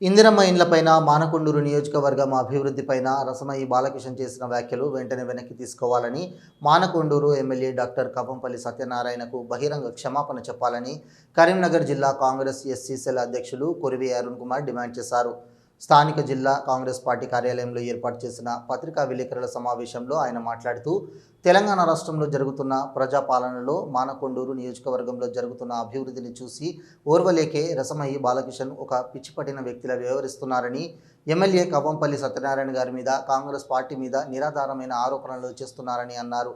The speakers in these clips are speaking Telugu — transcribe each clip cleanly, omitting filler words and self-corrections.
ఇందిరమ్మ ఇండ్లపైన మానకొండూరు నియోజకవర్గం అభివృద్ధిపైన రసమయి బాలకిషన్ చేసిన వ్యాఖ్యలు వెంటనే వెనక్కి తీసుకోవాలని మానకొండూరు ఎమ్మెల్యే డాక్టర్ కవ్వంపల్లి సత్యనారాయణకు బహిరంగ క్షమాపణ చెప్పాలని కరీంనగర్ జిల్లా కాంగ్రెస్ ఎస్సీ సెల్ అధ్యక్షులు కొరివి అరుణ్ కుమార్ డిమాండ్ చేశారు. స్థానిక జిల్లా కాంగ్రెస్ పార్టీ కార్యాలయంలో ఏర్పాటు చేసిన పత్రికా విలేకరుల సమావేశంలో ఆయన మాట్లాడుతూ తెలంగాణ రాష్ట్రంలో జరుగుతున్న ప్రజాపాలనలో మానకొండూరు నియోజకవర్గంలో జరుగుతున్న అభివృద్ధిని చూసి ఓర్వలేకే రసమయి బాలకిషన్ ఒక పిచ్చిపట్టిన వ్యక్తిలా వ్యవహరిస్తున్నారని, ఎమ్మెల్యే కవ్వంపల్లి సత్యనారాయణ గారి మీద కాంగ్రెస్ పార్టీ మీద నిరాధారమైన ఆరోపణలు చేస్తున్నారని అన్నారు.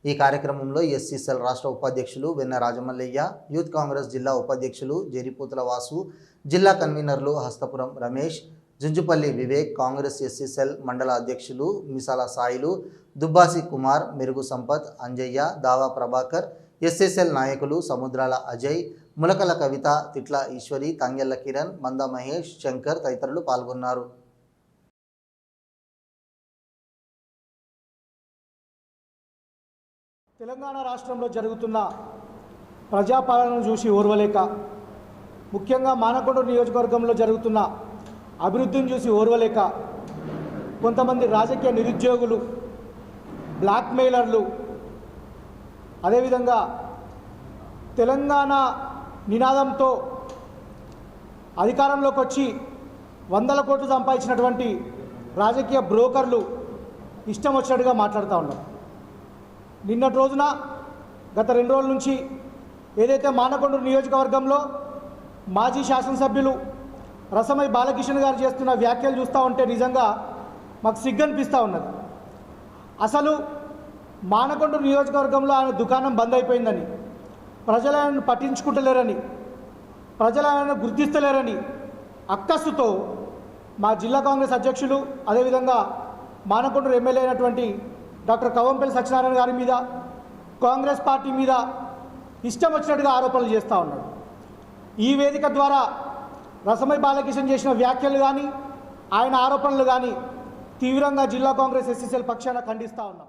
ఈ కార్యక్రమంలో ఎస్సీ సెల్ రాష్ట్ర ఉపాధ్యక్షులు వెన్న రాజమల్లయ్య, యూత్ కాంగ్రెస్ జిల్లా ఉపాధ్యక్షులు జెరిపోతుల వాసు, జిల్లా కన్వీనర్లు హస్తపురం రమేష్, జుంజుపల్లి వివేక్, కాంగ్రెస్ ఎస్సీ సెల్ మండల అధ్యక్షులు మిసాల సాయిలు, దుబ్బాసి కుమార్, మెరుగు సంపత్, అంజయ్య, దావా ప్రభాకర్, ఎస్సీ సెల్ నాయకులు సముద్రాల అజయ్, ములకల కవిత, తిట్ల ఈశ్వరి, తంగెళ్ల కిరణ్, మంద మహేష్, శంకర్ తదితరులు పాల్గొన్నారు. తెలంగాణ రాష్ట్రంలో జరుగుతున్న ప్రజాపాలనను చూసి ఓర్వలేక, ముఖ్యంగా మానకొండూరు నియోజకవర్గంలో జరుగుతున్న అభివృద్ధిని చూసి ఓర్వలేక కొంతమంది రాజకీయ నిరుద్యోగులు, బ్లాక్మెయిలర్లు, అదేవిధంగా తెలంగాణ నినాదంతో అధికారంలోకి వచ్చి 100 కోట్లు సంపాదించినటువంటి రాజకీయ బ్రోకర్లు ఇష్టం వచ్చినట్టుగా మాట్లాడుతూ ఉన్నారు. నిన్నటి రోజున గత 2 రోజుల నుంచి ఏదైతే మానకొండూరు నియోజకవర్గంలో మాజీ శాసనసభ్యులు రసమయి బాలకిషన్ గారు చేస్తున్న వ్యాఖ్యలు చూస్తూ ఉంటే నిజంగా మాకు సిగ్గనిపిస్తూ ఉన్నది. అసలు మానకొండూరు నియోజకవర్గంలో ఆయన దుకాణం బంద్ అయిపోయిందని, ప్రజలు ఆయనను పట్టించుకుంటలేరని, ప్రజలు ఆయనను గుర్తిస్తలేరని అక్కస్సుతో మా జిల్లా కాంగ్రెస్ అధ్యక్షులు, అదేవిధంగా మానకొండూరు ఎమ్మెల్యే అయినటువంటి డాక్టర్ కవ్వంపల్లి సత్యనారాయణ గారి మీద, కాంగ్రెస్ పార్టీ మీద ఇష్టం వచ్చినట్టుగా ఆరోపణలు చేస్తూ ఉన్నాడు. ఈ వేదిక ద్వారా రసమయి బాలకిషన్ చేసిన వ్యాఖ్యలు కానీ, ఆయన ఆరోపణలు కానీ తీవ్రంగా జిల్లా కాంగ్రెస్ ఎస్సీ సెల్ పక్షాన ఖండిస్తూ ఉన్నాం.